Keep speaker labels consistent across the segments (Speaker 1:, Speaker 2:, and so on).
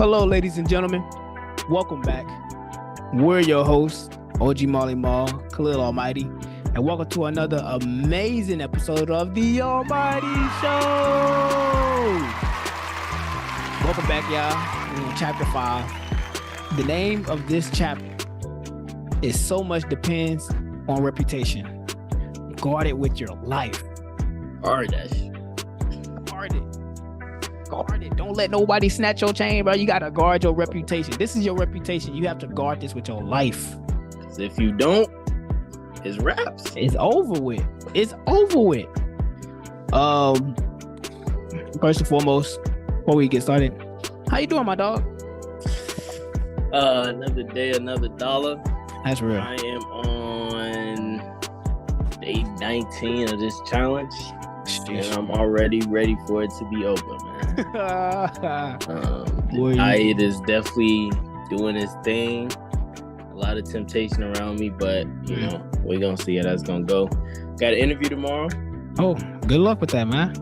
Speaker 1: Hello, ladies and gentlemen. Welcome back. We're your hosts, OG Molly Mall, Khalil Almighty, and welcome to another amazing episode of The Almighty Show. Welcome back, y'all. We're in chapter 5. The name of this chapter is So Much Depends on Reputation. Guard it with your life.
Speaker 2: Guard that shit.
Speaker 1: Guard it. Guard it. Don't let nobody snatch your chain, bro. You gotta guard your reputation. This is your reputation. You have to guard this with your life.
Speaker 2: Because if you don't, it's wraps.
Speaker 1: It's over with. It's over with. First and foremost, before we get started, how you doing, my dog?
Speaker 2: Another day, another dollar.
Speaker 1: That's real.
Speaker 2: I am on day 19 of this challenge, and I'm already ready for it to be over, man. The diet is definitely doing its thing. A lot of temptation around me, but you know, we're gonna see how that's gonna go. Got an interview tomorrow.
Speaker 1: Oh, good luck with that, man.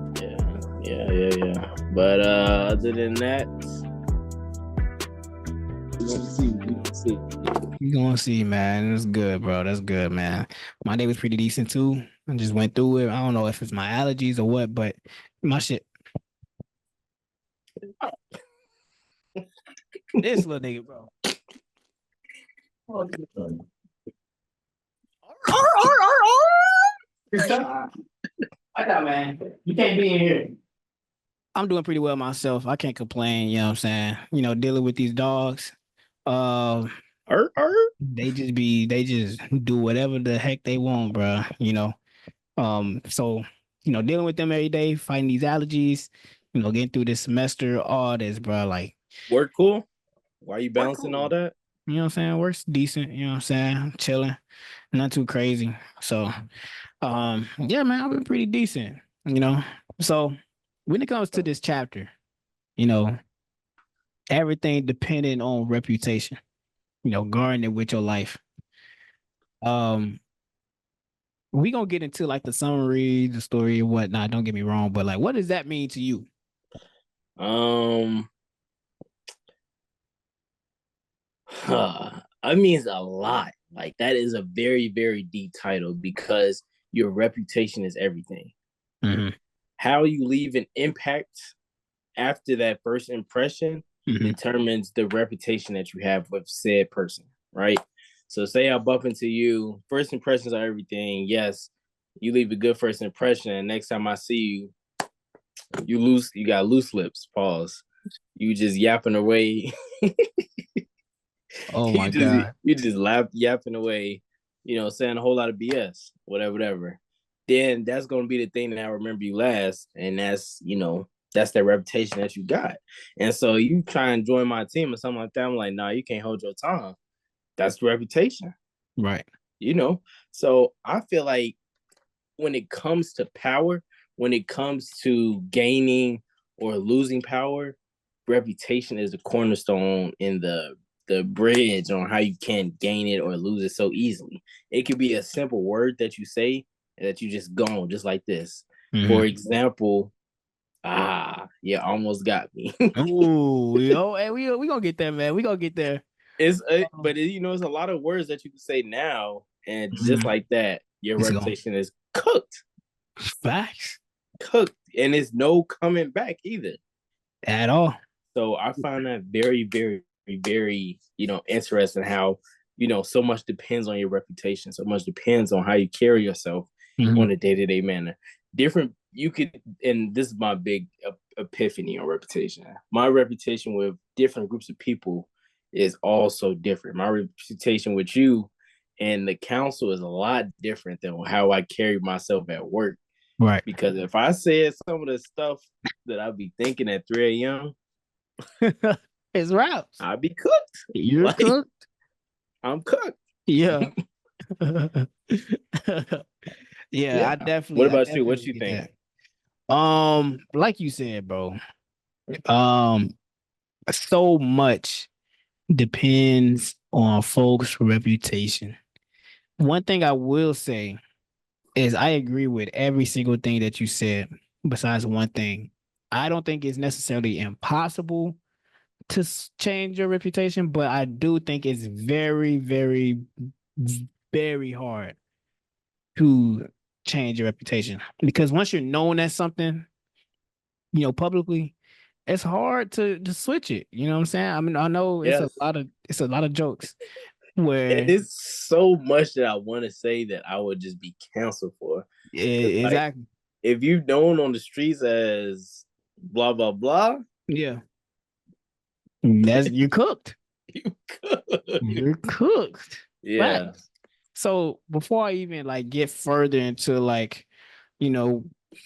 Speaker 2: Yeah. But other than that, we're gonna see.
Speaker 1: You gonna see, man. That's good, bro. That's good, man. My day was pretty decent too. I just went through it. I don't know if it's my allergies or what, but my shit. This little nigga, bro. I thought, man, you can't be in here. I'm doing pretty well myself. I can't complain. You know what I'm saying? You know, dealing with these dogs. They just do whatever the heck they want, bro. You know. So you know, dealing with them every day, fighting these allergies. You know, getting through this semester, all this, bro. Like,
Speaker 2: work cool. Why are you balancing all that?
Speaker 1: You know what I'm saying? Works decent. You know what I'm saying? I'm chilling, not too crazy. So, yeah, man, I've been pretty decent. You know. So when it comes to this chapter, you know, everything depending on reputation. You know, guarding it with your life. We gonna get into like the summary, the story, and whatnot. Don't get me wrong, but like, what does that mean to you?
Speaker 2: It means a lot. Like, that is a very, very deep title because your reputation is everything.
Speaker 1: Mm-hmm.
Speaker 2: How you leave an impact after that first impression determines the reputation that you have with said person, right? So say I bump into you, first impressions are everything. Yes, you leave a good first impression, and next time I see you got loose lips, pause. You just yapping away.
Speaker 1: Oh my God.
Speaker 2: You just yapping away, you know, saying a whole lot of BS, whatever. Then that's gonna be the thing that I remember you last, and that's, you know, that's that reputation that you got. And so you try and join my team or something like that. I'm like, nah, you can't hold your tongue. That's the reputation.
Speaker 1: Right.
Speaker 2: You know? So I feel like when it comes to power, when it comes to gaining or losing power, reputation is the cornerstone in the bridge on how you can't gain it or lose it so easily. It could be a simple word that you say that you just gone just like this. For example, yeah, almost got me.
Speaker 1: Ooh, yo, hey, we gonna get there, man. We gonna get there.
Speaker 2: But you know, it's a lot of words that you can say now, and just like that, your reputation is cooked.
Speaker 1: Facts.
Speaker 2: Cooked, and it's no coming back either.
Speaker 1: At all.
Speaker 2: So I find that very, very, very, you know, interesting how, you know, so much depends on your reputation. So much depends on how you carry yourself on a day-to-day manner. You could, and this is my big epiphany on reputation. My reputation with different groups of people is also different. My reputation with you and the council is a lot different than how I carry myself at work.
Speaker 1: Right.
Speaker 2: Because if I said some of the stuff that I'd be thinking at 3 a.m.,
Speaker 1: it's raps.
Speaker 2: I'd be cooked.
Speaker 1: You're cooked?
Speaker 2: I'm cooked.
Speaker 1: Yeah. Yeah, I definitely.
Speaker 2: What about you? What you think?
Speaker 1: Like you said, bro. So much depends on folks' reputation. One thing I will say is I agree with every single thing that you said, besides one thing. I don't think it's necessarily impossible to change your reputation, but I do think it's very, very, very hard to change your reputation, because once you're known as something, publicly, it's hard to switch it. You know what I'm saying? I mean, I know it's
Speaker 2: Yes.
Speaker 1: a lot of jokes where
Speaker 2: It's so much that I want to say that I would just be canceled for. Like,
Speaker 1: exactly.
Speaker 2: if you're known on the streets as blah blah blah,
Speaker 1: Yeah. You're cooked.
Speaker 2: you could.
Speaker 1: You're cooked.
Speaker 2: Yeah.
Speaker 1: Right. So before I even like get further into like, you know,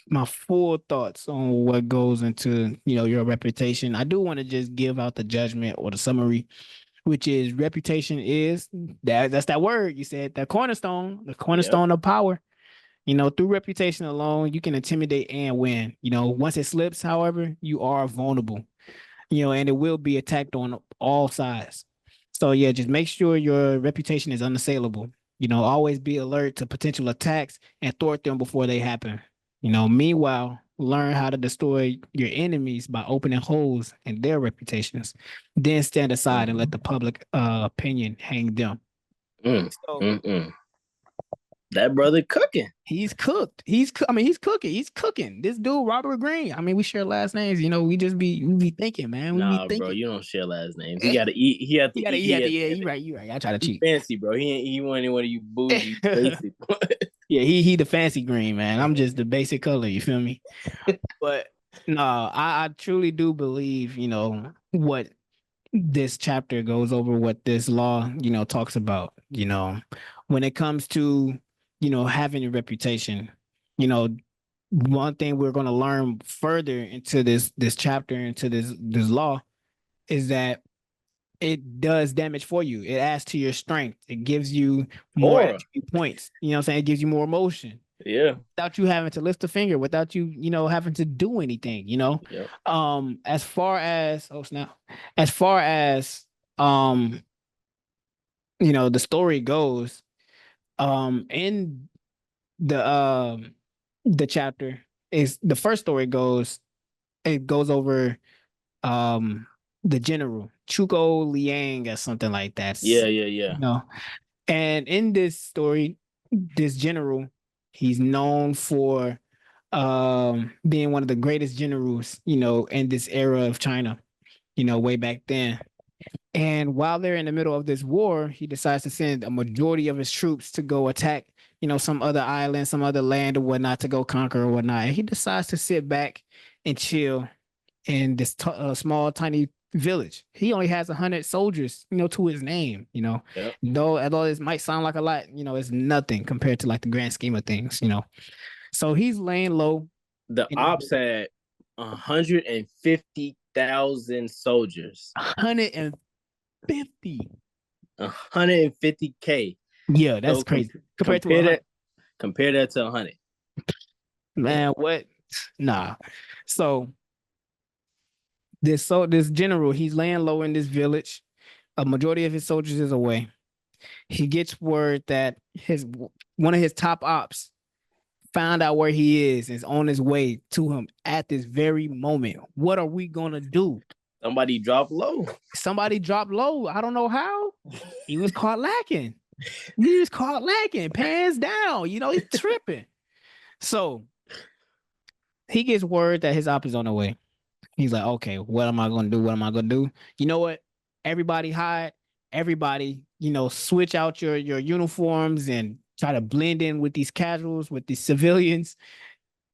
Speaker 1: my full thoughts on what goes into, your reputation, I do want to just give out the judgment or the summary, which is reputation is that's that word you said, the cornerstone of power. Through reputation alone, you can intimidate and win. Once it slips, however, you are vulnerable, and it will be attacked on all sides. So yeah, just make sure your reputation is unassailable. Always be alert to potential attacks and thwart them before they happen. Meanwhile, learn how to destroy your enemies by opening holes in their reputations. Then stand aside and let the public opinion hang them. So
Speaker 2: that brother cooking.
Speaker 1: He's cooked. I mean, he's cooking. He's cooking. This dude, Robert Green. I mean, we share last names. We just be thinking, man. We be thinking.
Speaker 2: Bro, you don't share last names. He got to eat. He had to eat.
Speaker 1: Yeah, you're right. You're right. I try to cheat.
Speaker 2: Fancy, bro. He wasn't one of you bougie basic.
Speaker 1: Yeah, he the fancy green, man. I'm just the basic color. You feel me? But no, I truly do believe, what this chapter goes over, what this law, talks about. When it comes to, having a reputation, one thing we're going to learn further into this chapter, into this law, is that it does damage for you. It adds to your strength. It gives you more attribute points. You know what I'm saying? It gives you more emotion.
Speaker 2: Yeah.
Speaker 1: Without you having to lift a finger, without you, having to do anything,
Speaker 2: Yep.
Speaker 1: As far as the story goes, in the chapter, is the first story goes, it goes over the general Chuko Liang or something like that.
Speaker 2: Yeah.
Speaker 1: And in this story, this general, he's known for being one of the greatest generals, in this era of China, way back then. And while they're in the middle of this war, he decides to send a majority of his troops to go attack, some other island, some other land or whatnot, to go conquer or whatnot. And he decides to sit back and chill in this small, tiny village. He only has 100 soldiers, to his name,
Speaker 2: Yep.
Speaker 1: Although this might sound like a lot, it's nothing compared to like the grand scheme of things, So he's laying low.
Speaker 2: The ops had 150,000 soldiers. 150K.
Speaker 1: Yeah, that's so crazy.
Speaker 2: Compare that to 100.
Speaker 1: Man, what? Nah. So this general, he's laying low in this village. A majority of his soldiers is away. He gets word that one of his top ops found out where he is on his way to him at this very moment. What are we gonna do?
Speaker 2: Somebody dropped low.
Speaker 1: I don't know how. He was caught lacking. Pants down. He's tripping. So he gets word that his op is on the way. He's like, okay, what am I gonna do? You know what? Everybody hide. Everybody, switch out your uniforms and try to blend in with these casuals, with these civilians.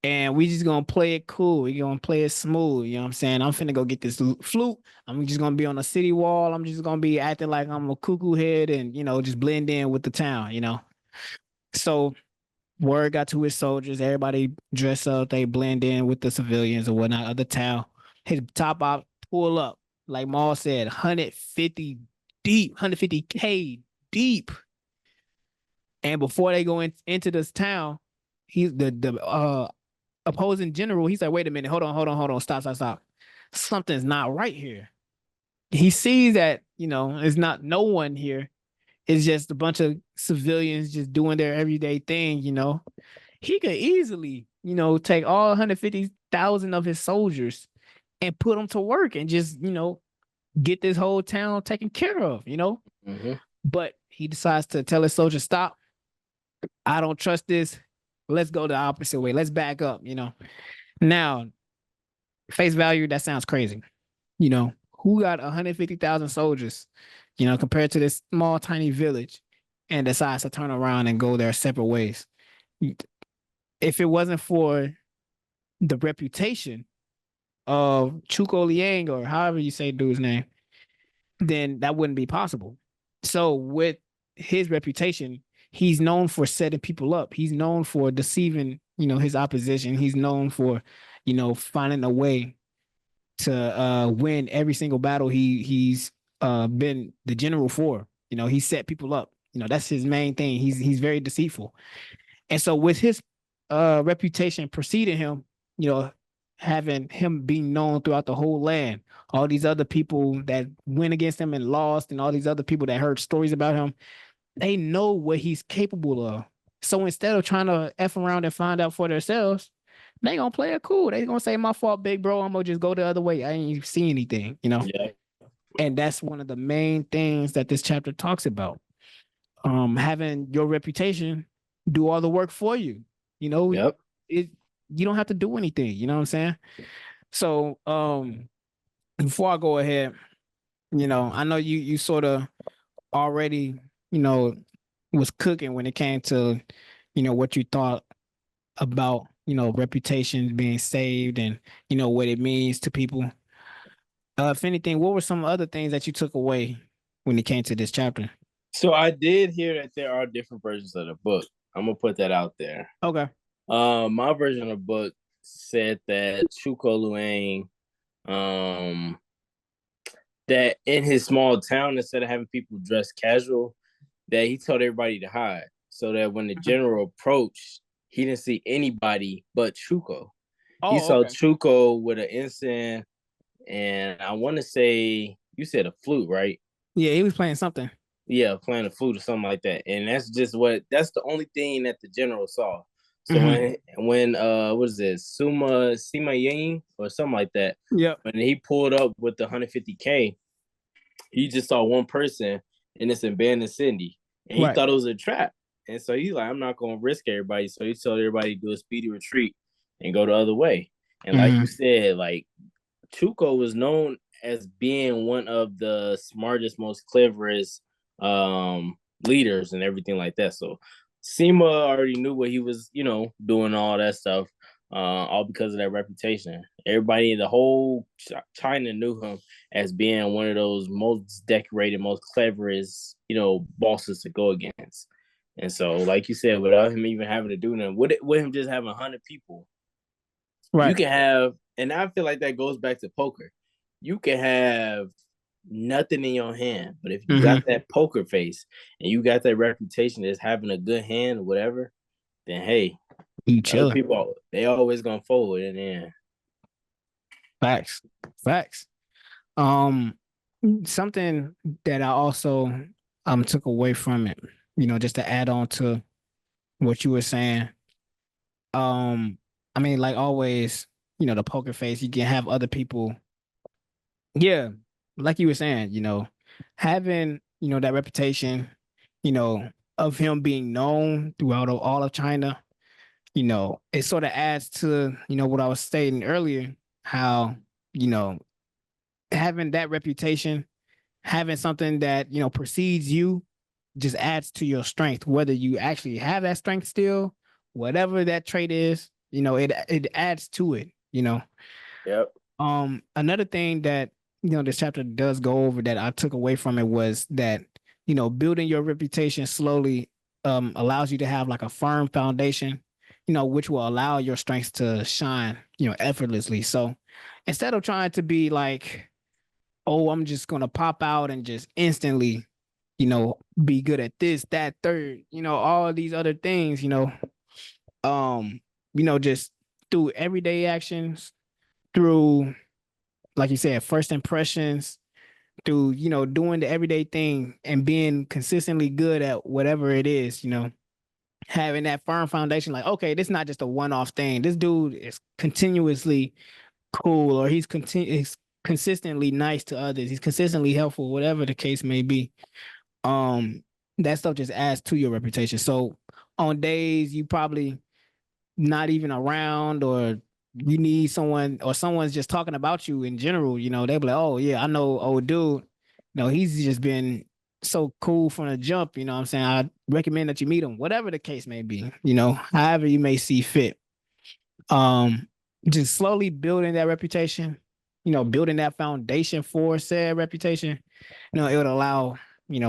Speaker 1: And we just gonna play it cool. We gonna play it smooth. You know what I'm saying? I'm finna go get this flute. I'm just gonna be on a city wall. I'm just gonna be acting like I'm a cuckoo head and, just blend in with the town, So word got to his soldiers. Everybody dress up. They blend in with the civilians or whatnot of the town. His top op pull up. Like Maul said, 150 deep, 150K deep. And before they go into this town, he's the opposing general, he's like, wait a minute, hold on, stop. Something's not right here. He sees that, there's not no one here. It's just a bunch of civilians just doing their everyday thing, He could easily, take all 150,000 of his soldiers and put them to work and just, get this whole town taken care of, you know?
Speaker 2: Mm-hmm.
Speaker 1: But he decides to tell his soldiers, stop. I don't trust this. Let's go the opposite way. Let's back up, you know? Now, face value, that sounds crazy. You know, who got 150,000 soldiers, you know, compared to this small, tiny village and decides to turn around and go their separate ways? If it wasn't for the reputation of Chuko Liang, or however you say dude's name, then that wouldn't be possible. So with his reputation, he's known for setting people up. He's known for deceiving, you know, his opposition. He's known for, you know, finding a way to win every single battle he's been the general for. You know, he set people up. You know, that's his main thing. He's very deceitful. And so with his reputation preceding him, you know, having him being known throughout the whole land, all these other people that went against him and lost, and all these other people that heard stories about him, they know what he's capable of. So instead of trying to F around and find out for themselves, they gonna play it cool. They gonna say, my fault, big bro. I'm gonna just go the other way. I ain't see anything, you know?
Speaker 2: Yeah.
Speaker 1: And that's one of the main things that this chapter talks about. Having your reputation do all the work for you. You know,
Speaker 2: Yep.
Speaker 1: You don't have to do anything, you know what I'm saying? So before I go ahead, you know, I know you sort of already, you know, was cooking when it came to, you know, what you thought about, you know, reputations being saved and, you know, what it means to people. If anything, what were some other things that you took away when it came to this chapter?
Speaker 2: So I did hear that there are different versions of the book. I'm gonna put that out there.
Speaker 1: Okay.
Speaker 2: My version of the book said that Chuko Luang, that in his small town, instead of having people dress casual, that he told everybody to hide, so that when the general approached, he didn't see anybody but Chuko. He
Speaker 1: Oh,
Speaker 2: saw
Speaker 1: okay.
Speaker 2: Chuko with an ensign, and I want to say you said a flute, right?
Speaker 1: Yeah, he was playing something.
Speaker 2: Yeah, playing a flute or something like that. And that's the only thing that the general saw. So
Speaker 1: Mm-hmm.
Speaker 2: when what is this? Sima Ying or something like that.
Speaker 1: Yep.
Speaker 2: When he pulled up with the 150K, he just saw one person and it's abandoned Cindy. And he
Speaker 1: Right.
Speaker 2: thought it was a trap. And so he's like, I'm not gonna risk everybody. So he told everybody to do a speedy retreat and go the other way. And like
Speaker 1: Mm-hmm.
Speaker 2: you said, like Chuko was known as being one of the smartest, most cleverest leaders and everything like that. So Sema already knew what he was, you know, doing all that stuff, all because of that reputation. Everybody in the whole China knew him as being one of those most decorated, most cleverest, you know, bosses to go against. And so, like you said, without him even having to do nothing, with him just having 100 people, you
Speaker 1: Right.
Speaker 2: can have, and I feel like that goes back to poker. You can have nothing in your hand, but if you
Speaker 1: Mm-hmm.
Speaker 2: got that poker face and you got that reputation as having a good hand or whatever, then hey,
Speaker 1: You
Speaker 2: other
Speaker 1: chilling.
Speaker 2: people they always gonna fold in the end.
Speaker 1: Facts. Facts. Something that I also took away from it, you know, just to add on to what you were saying. Um, I mean, like always, you know, the poker face, you can have other people. Yeah, like you were saying, you know, having, you know, that reputation, you know, of him being known throughout all of China, you know, it sort of adds to, you know, what I was stating earlier, how, you know, having that reputation, having something that, you know, precedes you just adds to your strength, whether you actually have that strength still, whatever that trait is, you know, it adds to it, you know.
Speaker 2: Yep.
Speaker 1: Another thing that, you know, this chapter does go over that I took away from it was that, you know, building your reputation slowly allows you to have like a firm foundation, you know, which will allow your strengths to shine, you know, effortlessly. So instead of trying to be like, oh, I'm just gonna pop out and just instantly, you know, be good at this, that, third, you know, all these other things, um, you know, just through everyday actions, through, like you said, first impressions, through, you know, doing the everyday thing and being consistently good at whatever it is, you know, having that firm foundation, like, okay, this is not just a one-off thing. This dude is continuously cool, or he's consistently nice to others. He's consistently helpful, whatever the case may be. Um, that stuff just adds to your reputation. So on days you probably not even around, or you need someone, or someone's just talking about you in general, they'll be like, oh yeah, I know old dude. He's just been so cool from the jump, you know what I'm saying? I recommend that you meet him, whatever the case may be, however you may see fit. Um, just slowly building that reputation, building that foundation for said reputation, it would allow,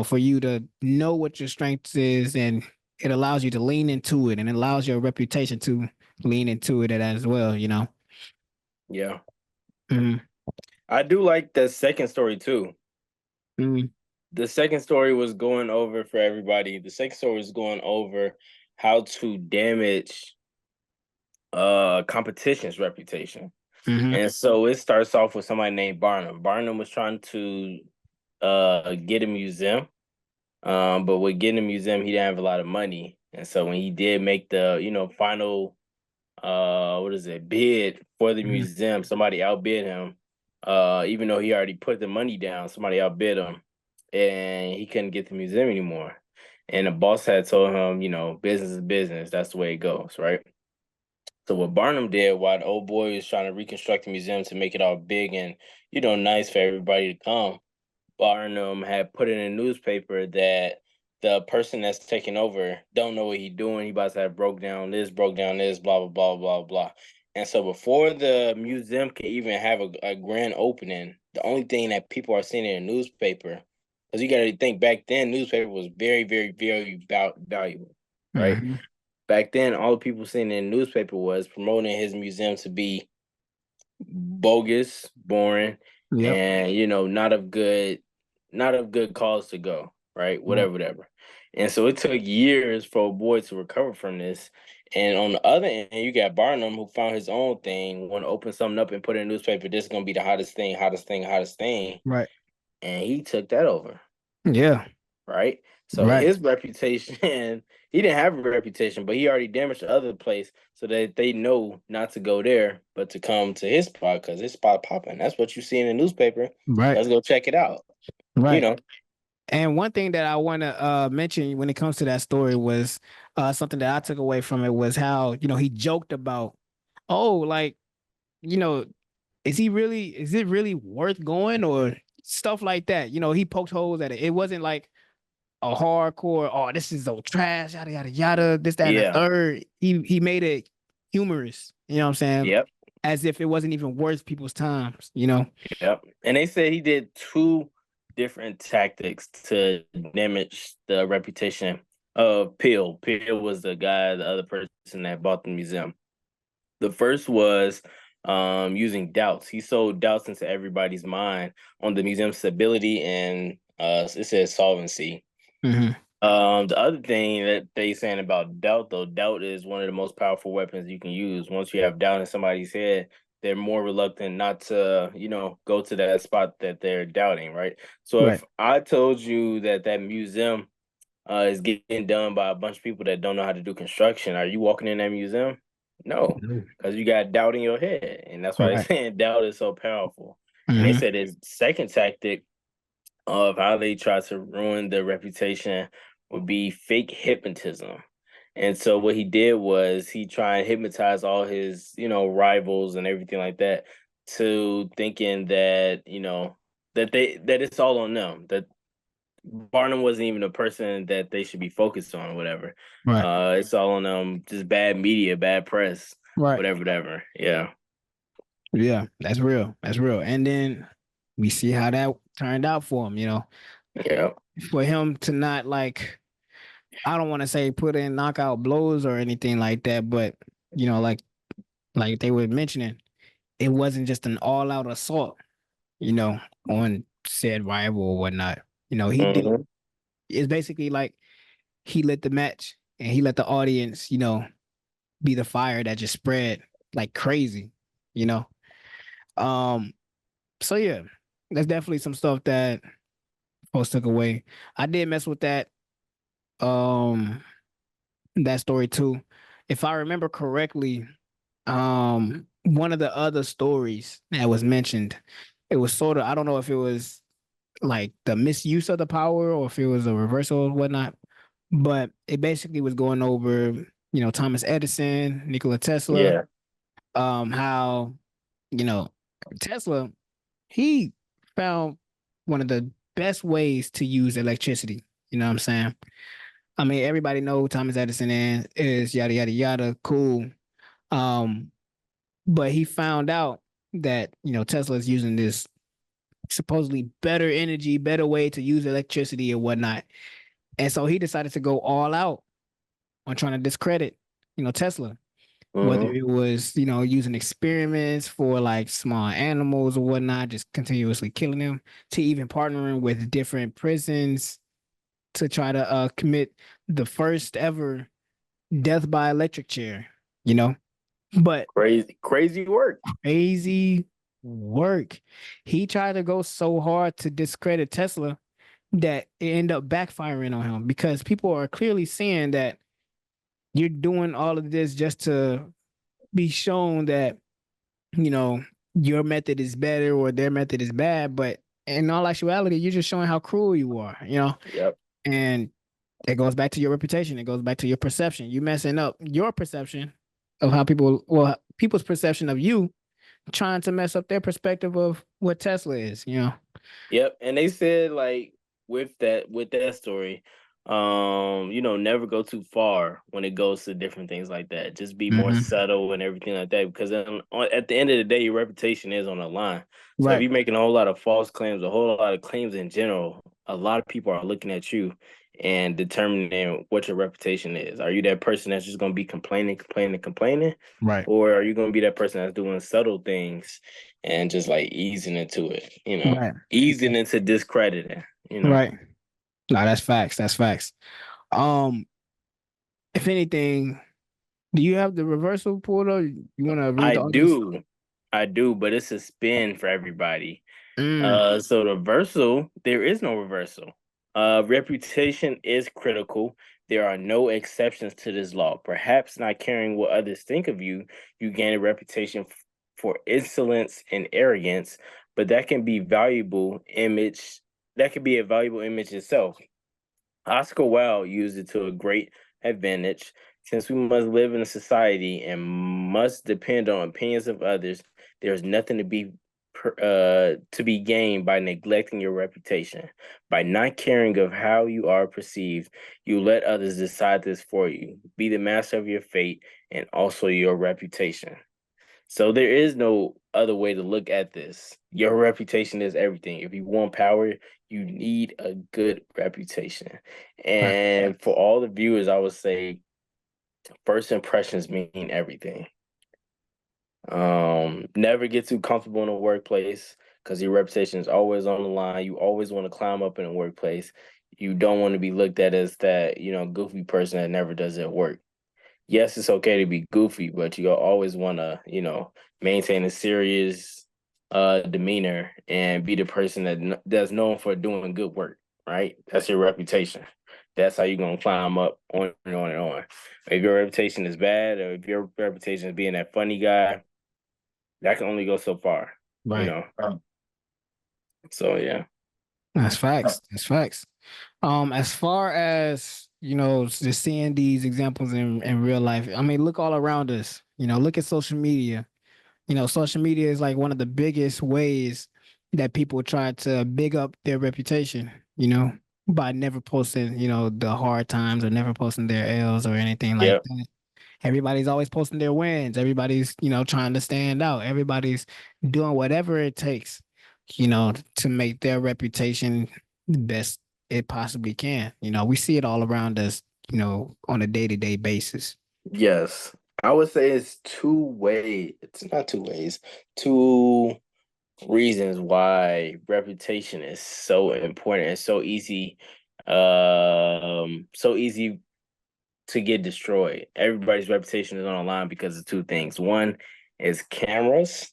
Speaker 1: for you to know what your strengths is, and it allows you to lean into it, and it allows your reputation to lean into it as well,
Speaker 2: Yeah.
Speaker 1: Mhm.
Speaker 2: I do like the second story too.
Speaker 1: Mhm.
Speaker 2: The second story was going over for everybody. The second story was going over how to damage competition's reputation.
Speaker 1: Mhm.
Speaker 2: And so it starts off with somebody named Barnum. Barnum was trying to get a museum. But with getting a museum, he didn't have a lot of money. And so when he did make the, final what is it, bid for the
Speaker 1: Mhm.
Speaker 2: museum, somebody outbid him. Even though he already put the money down, somebody outbid him and he couldn't get the museum anymore. And the boss had told him, business is business. That's the way it goes, right? So what Barnum did while the old boy was trying to reconstruct the museum to make it all big and, nice for everybody to come, Barnum had put in a newspaper that the person that's taking over don't know what he's doing. He about to have broke down this, blah blah blah blah blah. And so before the museum can even have a grand opening, the only thing that people are seeing in a newspaper, because you got to think back then, newspaper was very very very valuable, right?
Speaker 1: Mhm.
Speaker 2: Back then, all the people seeing in the newspaper was promoting his museum to be bogus, boring,
Speaker 1: Yep.
Speaker 2: and not of good cause to go, right?
Speaker 1: Right.
Speaker 2: Whatever. And so it took years for a boy to recover from this. And on the other end, you got Barnum who found his own thing, want to open something up and put it in a newspaper. This is gonna be the hottest thing, hottest thing, hottest thing.
Speaker 1: Right.
Speaker 2: And he took that over,
Speaker 1: Yeah.
Speaker 2: right? So
Speaker 1: Right.
Speaker 2: his reputation, he didn't have a reputation, but he already damaged the other place so that they know not to go there, but to come to his spot because his spot popping. That's what you see in the newspaper.
Speaker 1: Right.
Speaker 2: Let's go check it out. You
Speaker 1: Right.
Speaker 2: know,
Speaker 1: And one thing that I want to mention when it comes to that story was something that I took away from it was how, he joked about, oh, like, you know, is it really worth going, or stuff like that? He poked holes at it. It wasn't like a hardcore, oh, this is so trash, yada, yada, yada, this, that, and the
Speaker 2: yeah,
Speaker 1: third. He made it humorous, you know what I'm saying?
Speaker 2: yep,
Speaker 1: As if it wasn't even worth people's times,
Speaker 2: yep. And they said he did two different tactics to damage the reputation of Peel. Peel was the other person that bought the museum. The first was using doubts. He sowed doubts into everybody's mind on the museum's stability and it says solvency.
Speaker 1: Mm-hmm.
Speaker 2: The other thing that they saying about doubt, though, doubt is one of the most powerful weapons you can use. Once you have doubt in somebody's head, they're more reluctant not to, go to that spot that they're doubting, right? So
Speaker 1: Right.
Speaker 2: if I told you that that museum is getting done by a bunch of people that don't know how to do construction, are you walking in that museum? No,
Speaker 1: No.
Speaker 2: because you got doubt in your head, and that's why they're
Speaker 1: Right.
Speaker 2: saying doubt is so powerful. And they
Speaker 1: Mm-hmm.
Speaker 2: said his second tactic of how they try to ruin the reputation would be fake hypnotism. And so what he did was he tried and hypnotize all his, rivals and everything like that to thinking that, that it's all on them, that Barnum wasn't even a person that they should be focused on, whatever.
Speaker 1: Right.
Speaker 2: It's all on them, just bad media, bad press,
Speaker 1: Right.
Speaker 2: whatever. Yeah.
Speaker 1: Yeah, that's real. That's real. And then we see how that turned out for him,
Speaker 2: Yeah.
Speaker 1: for him to not, like, I don't want to say put in knockout blows or anything like that, but like they were mentioning, it wasn't just an all out assault, you know, on said rival or whatnot. He did,
Speaker 2: Hmm.
Speaker 1: it's basically like he lit the match, and he let the audience, be the fire that just spread like crazy, you know. Um, so yeah, that's definitely some stuff that folks took away. I did mess with um that story too. If I remember correctly, one of the other stories that was mentioned, it was sort of, I don't know if it was like the misuse of the power or if it was a reversal or whatnot, but it basically was going over, Thomas Edison, Nikola Tesla,
Speaker 2: Yeah.
Speaker 1: how, you know, Tesla, he found one of the best ways to use electricity. You know what I'm saying? I mean, everybody know who Thomas Edison is yada yada yada, cool. Um, but he found out that, Tesla is using this supposedly better energy, better way to use electricity and whatnot. And so he decided to go all out on trying to discredit, Tesla, whether
Speaker 2: Mm-hmm.
Speaker 1: it was, using experiments for like small animals or whatnot, just continuously killing them, to even partnering with different prisons to try to commit the first ever death by electric chair, you know? But
Speaker 2: Crazy work.
Speaker 1: crazy work. He tried to go so hard to discredit Tesla that it ended up backfiring on him because people are clearly seeing that you're doing all of this just to be shown that, you know, your method is better or their method is bad. But in all actuality, you're just showing how cruel you are.
Speaker 2: Yep.
Speaker 1: And it goes back to your reputation. It goes back to your perception. You messing up your perception of how people's perception of you, trying to mess up their perspective of what Tesla is.
Speaker 2: Yep. And they said like with that story, never go too far when it goes to different things like that. Just be more
Speaker 1: Mm-hmm.
Speaker 2: subtle and everything like that. Because then at the end of the day, your reputation is on the line. So if
Speaker 1: Right.
Speaker 2: you're making a whole lot of false claims, a whole lot of claims in general, a lot of people are looking at you and determining what your reputation is. Are you that person that's just gonna be complaining?
Speaker 1: Right.
Speaker 2: Or are you gonna be that person that's doing subtle things and just like easing into it,
Speaker 1: Right.
Speaker 2: easing into discrediting.
Speaker 1: Right. No, that's facts. That's facts. Um, if anything, do you have the reversal pulled up? You want to read
Speaker 2: I
Speaker 1: the audience?
Speaker 2: do, I do, but it's a spin for everybody.
Speaker 1: Mm,
Speaker 2: So the reversal, there is no reversal. Reputation is critical. There are no exceptions to this law. Perhaps not caring what others think of you, you gain a reputation for insolence and arrogance, but that can be valuable image. That can be a valuable image itself. Oscar Wilde used it to a great advantage. Since we must live in a society and must depend on opinions of others, there is nothing to be gained by neglecting your reputation. By not caring of how you are perceived, you let others decide this for you. Be the master of your fate and also your reputation. So there is no other way to look at this. Your reputation is everything. If you want power, you need a good reputation.
Speaker 1: right.
Speaker 2: And for all the viewers, I would say first impressions mean everything. Never get too comfortable in a workplace because your reputation is always on the line. You always want to climb up in a workplace. You don't want to be looked at as that, goofy person that never does their work. Yes, it's okay to be goofy, but you always want to, maintain a serious demeanor and be the person that's known for doing good work, right? That's your reputation. That's how you're gonna climb up on and on and on. If your reputation is bad, or if your reputation is being that funny guy, that can only go so far, you
Speaker 1: Right.
Speaker 2: know. So yeah.
Speaker 1: That's facts. That's facts. As far as just seeing these examples in real life, I mean, look all around us. Look at social media. Social media is like one of the biggest ways that people try to big up their reputation, by never posting, the hard times or never posting their L's or anything like
Speaker 2: Yep.
Speaker 1: that. Everybody's always posting their wins. Everybody's, trying to stand out. Everybody's doing whatever it takes, to make their reputation the best it possibly can. We see it all around us, on a day-to-day basis.
Speaker 2: Yes. I would say it's two ways. It's not two ways. Two reasons why reputation is so important and so easy to get destroyed. Everybody's reputation is on the line because of two things. One is cameras,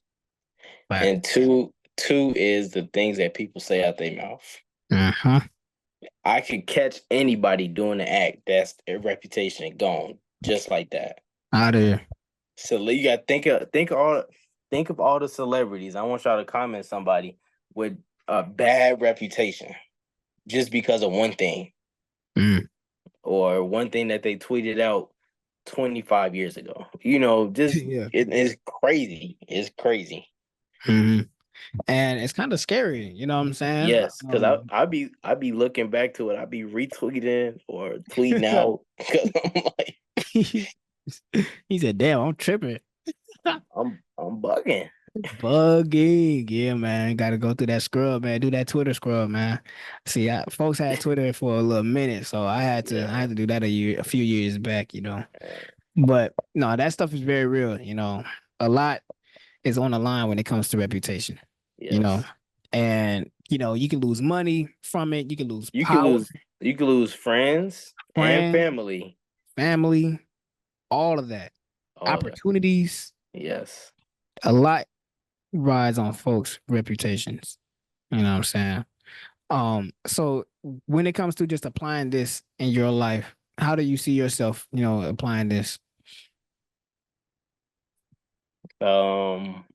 Speaker 1: But
Speaker 2: and two is the things that people say out their mouth.
Speaker 1: uh-huh.
Speaker 2: I could catch anybody doing the act, that's their reputation gone just like that.
Speaker 1: Out of here.
Speaker 2: So you got to think of all the celebrities. I want y'all to comment somebody. with a bad reputation just because of one thing or one thing that they tweeted out 25 years ago. Just
Speaker 1: Yeah.
Speaker 2: it's crazy. It's crazy.
Speaker 1: Mm-hmm. And it's kind of scary, you know what I'm saying?
Speaker 2: Yes, because I be looking back to it. I be retweeting or tweeting out because I'm like
Speaker 1: He said, "Damn, I'm tripping."
Speaker 2: I'm bugging.
Speaker 1: Bugging. Yeah, man. Got to go through that scrub, man. Do that Twitter scrub, man. See, folks had Twitter for a little minute, so I had to do that a few years back, you know. But no, that stuff is very real, you know. A lot is on the line when it comes to reputation, you know.
Speaker 2: Yes.
Speaker 1: And, you know, you can lose money from it. You can lose
Speaker 2: You can
Speaker 1: power,
Speaker 2: lose friends and
Speaker 1: friends,
Speaker 2: family.
Speaker 1: family, all of that.
Speaker 2: All that.
Speaker 1: Opportunities.
Speaker 2: Yes.
Speaker 1: A lot rides on folks' reputations. You know what I'm saying? So when it comes to just applying this in your life, how do you see yourself, you know, applying this?
Speaker 2: Um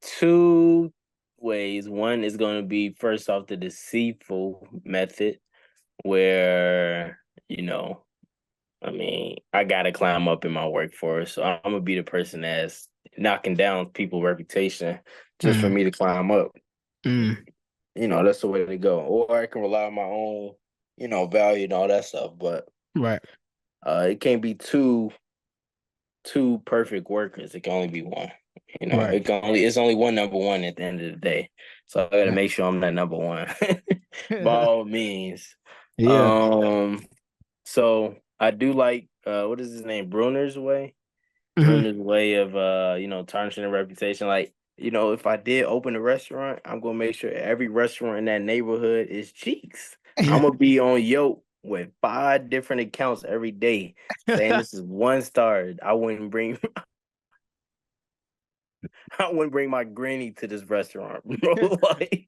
Speaker 2: two ways. One is going to be first off the deceitful method where, I mean, I gotta climb up in my workforce. So I'm gonna be the person that's knocking down people's reputation just for
Speaker 1: Mm,
Speaker 2: me to climb up.
Speaker 1: mm,
Speaker 2: That's the way to go. Or I can rely on my own, value and all that stuff. But
Speaker 1: right,
Speaker 2: it can't be two perfect workers. It can only be one.
Speaker 1: right.
Speaker 2: It's only one number one at the end of the day. So I gotta
Speaker 1: Yeah.
Speaker 2: make sure I'm that number one by all means.
Speaker 1: Yeah.
Speaker 2: Um so I do like what is his name? Bruner's way.
Speaker 1: Hmm.
Speaker 2: Bruner's way of tarnishing a reputation. Like, if I did open a restaurant, I'm gonna make sure every restaurant in that neighborhood is cheeks. I'm gonna be on Yelp with 5 different accounts every day saying this is 1 star. I wouldn't bring my granny to this restaurant, bro. Like,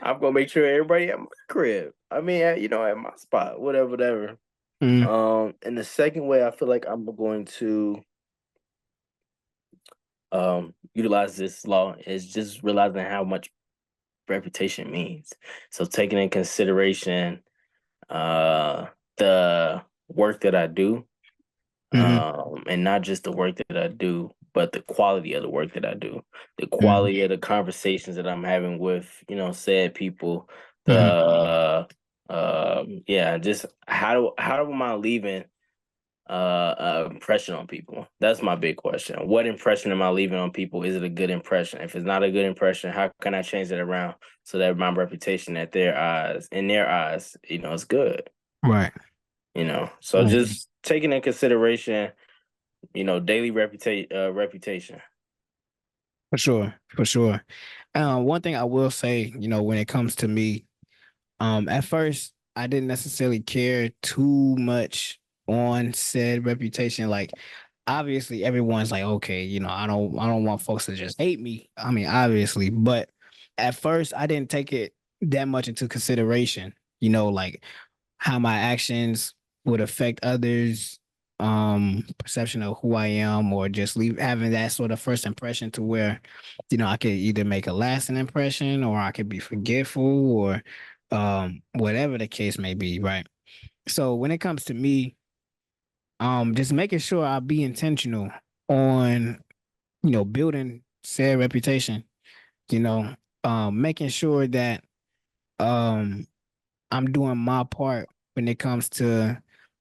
Speaker 2: I'm gonna make sure everybody at my crib. I mean, at my spot, whatever.
Speaker 1: Mm,
Speaker 2: And the second way I feel like I'm going to utilize this law is just realizing how much reputation means. So taking in consideration the work that I do,
Speaker 1: hmm,
Speaker 2: and not just the work that I do, but the quality of the work that I do, the
Speaker 1: hmm,
Speaker 2: quality of the conversations that I'm having with, said people,
Speaker 1: hmm.
Speaker 2: yeah, just how am I leaving impression on people? That's my big question. What impression am I leaving on people? Is it a good impression? If it's not a good impression, how can I change it around so that my reputation in their eyes, is good?
Speaker 1: Right.
Speaker 2: So
Speaker 1: Mhm.
Speaker 2: just taking in consideration, daily reputation.
Speaker 1: For sure. For sure. One thing I will say, you know, when it comes to me, at first I didn't necessarily care too much on said reputation. Like, obviously everyone's like, okay, you know, I don't want folks to just hate me. I mean, obviously, but at first I didn't take it that much into consideration, you know, like how my actions would affect others, perception of who I am, or just having that sort of first impression to where, you know, I could either make a lasting impression or I could be forgetful or whatever the case may be, right? So when it comes to me, just making sure I be intentional on, you know, building said reputation, you know, making sure that um I'm doing my part when it comes to,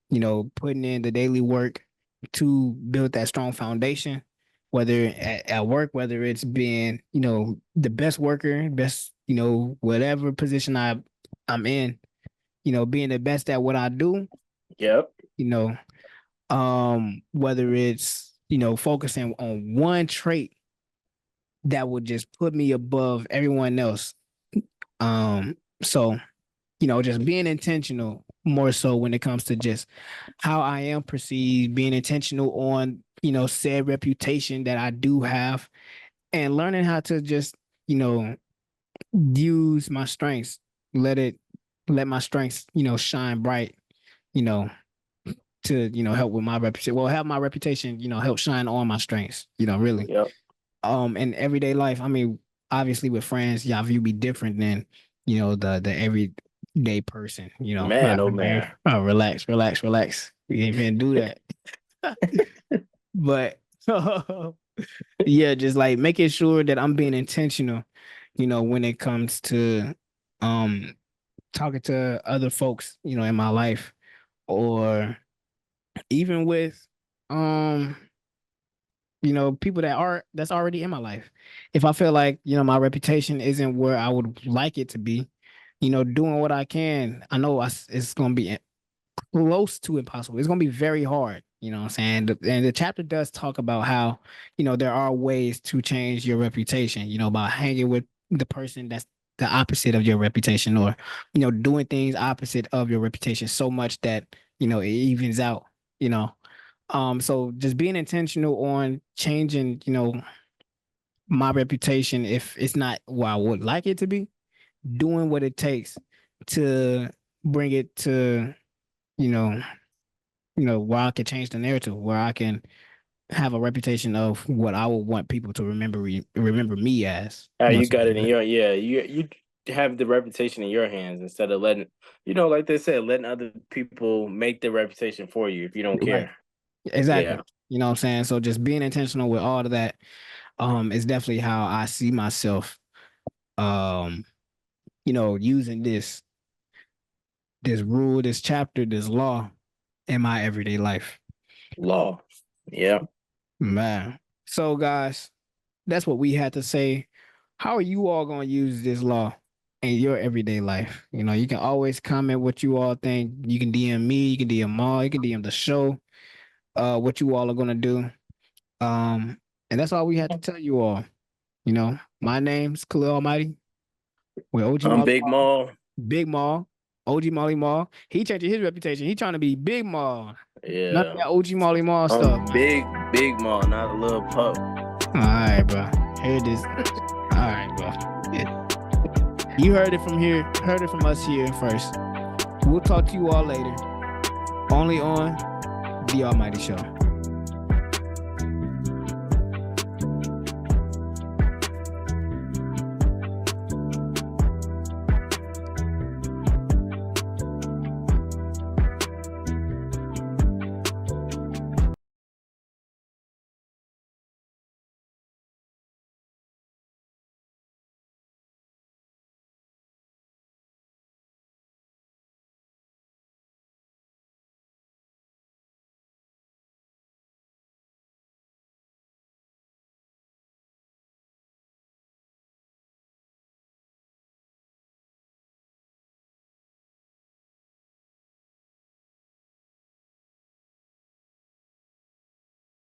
Speaker 1: you know, putting in the daily work to build that strong foundation, whether at work, whether it's being, you know, the best worker, best, you know, whatever position I'm in, you know, being the best at what I do,
Speaker 2: Yep.
Speaker 1: you know, whether it's, you know, focusing on one trait that would just put me above everyone else. So you know, just being intentional more so when it comes to just how I am perceived, being intentional on, you know, said reputation that I do have, and learning how to just, you know, use my strengths, let my strengths, you know, shine bright, you know, to, help with my reputation. Well, have my reputation, help shine on my strengths, really.
Speaker 2: Yep.
Speaker 1: In everyday life, I mean, obviously with friends, y'all view me different than, the everyday person,
Speaker 2: Man, oh man.
Speaker 1: Oh, relax. We ain't gonna do that. But yeah, just like making sure that I'm being intentional, when it comes to talking to other folks, in my life, or even with people that's already in my life. If I feel like, my reputation isn't where I would like it to be, doing what I can, I know it's gonna be close to impossible. It's gonna be very hard. You know what I'm saying? And the chapter does talk about how, there are ways to change your reputation, by hanging with the person that's the opposite of your reputation, or, doing things opposite of your reputation so much that, it evens out, so just being intentional on changing, my reputation if it's not where I would like it to be, doing what it takes to bring it to, you know, where I can change the narrative, where I can have a reputation of what I would want people to remember me as.
Speaker 2: You got it in your you have the reputation in your hands instead of letting like they said, letting other people make the reputation for you if you don't care.
Speaker 1: Exactly. Yeah. You know what I'm saying? So just being intentional with all of that is definitely how I see myself using this rule, this chapter, this law in my everyday life.
Speaker 2: Law. Yeah.
Speaker 1: Man. So guys, that's what we had to say. How are you all going to use this law in your everyday life? You can always comment what you all think. You can DM me, you can DM Maul, you can DM the show, what you all are going to do. And that's all we had to tell you all. My name's Khalil Almighty. We're OG
Speaker 2: I'm Big Maul.
Speaker 1: Big Maul. OG Molly Maul. He changing his reputation. He trying to be Big Maul.
Speaker 2: Yeah.
Speaker 1: Not that OG Molly Maul stuff.
Speaker 2: Big Maul, not a little pup.
Speaker 1: All right, bro. Here it is. All right, bro. Yeah. You heard it from here. Heard it from us here first. We'll talk to you all later. Only on The Almighty Show.